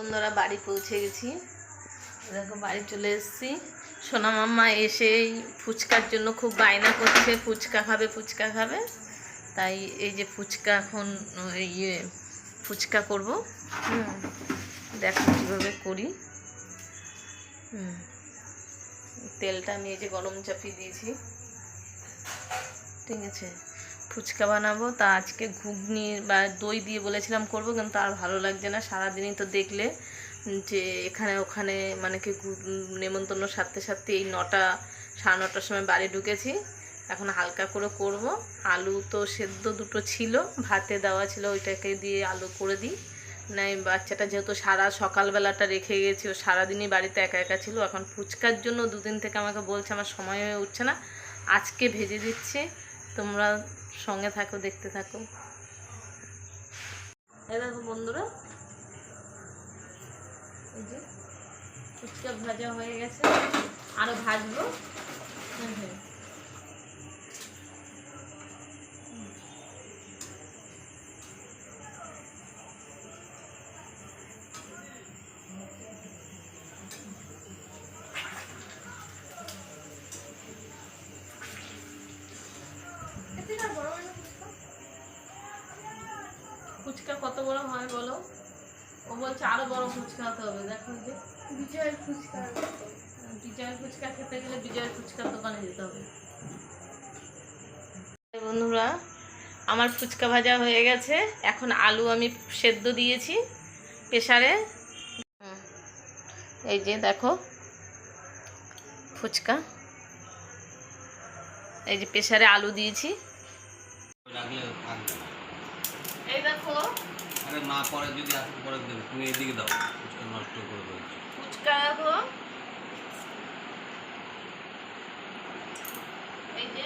বন্ধুরা বাড়ি পৌঁছে গেছি। দেখো বাড়ি চলে এসেছি। সোনা মাম্মা এসেই ফুচকার জন্য খুব বায়না করছে, ফুচকা খাবে ফুচকা খাবে। তাই এই যে ফুচকা এখন ফুচকা করব। দেখো কীভাবে করি। তেলটা আমি এই যে গরম চাপিয়ে দিয়েছি, ঠিক আছে। ফুচকা বানাবো, তা আজকে ঘুগনি বা দই দিয়ে বলেছিলাম করবো, কিন্তু আর ভালো লাগছে না। সারাদিনই তো দেখলে যে এখানে ওখানে মানে কি নেমন্তন্ন সারতে সারতে এই 9টা সাড়ে 9টার সময় বাড়ি ঢুকেছি। এখন হালকা করে করব। আলু তো সেদ্ধ দুটো ছিল, ভাতে দেওয়া ছিল, ওইটাকে দিয়ে আলু করে দিই। নাই বাচ্চাটা যেহেতু সারা সকালবেলাটা রেখে গেছি, ও সারাদিনই বাড়িতে একা একা ছিল। এখন ফুচকার জন্য দুদিন থেকে আমাকে বলছে আমার সময় হয়ে উঠছে না, আজকে ভেজে দিচ্ছি, তোমরা সঙ্গে থাকো, দেখতে থাকো। এই দেখো বন্ধুরা, এই যে ফুচকা ভাজা হয়ে গেছে, আরো ভাজবো। ফুচকা কত বড় হয় বলো? ও বলছে আরো বড় ফুচকা হতে হবে। দেখো যে বিজয়ের ফুচকা, বিজয়ের ফুচকা খেতে গেলে বিজয়ের ফুচকার দোকানে যেতে হবে। বন্ধুরা আমার ফুচকা ভাজা হয়ে গেছে। এখন আলু আমি সেদ্ধ দিয়েছি প্রেসারে। এই যে দেখো ফুচকা, এই যে প্রেসারে আলু দিয়েছি। এই দেখো, আরে মা পরে যদি আসতে পরে দেবে, তুমি এইদিকে দাও, ফুচকা নষ্ট করে দেবে। ফুচকা দেখো, এই যে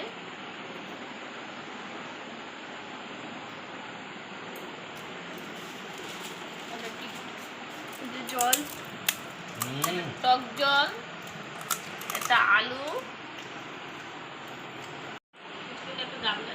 জল, টক জল, এটা আলু, একটু গামলা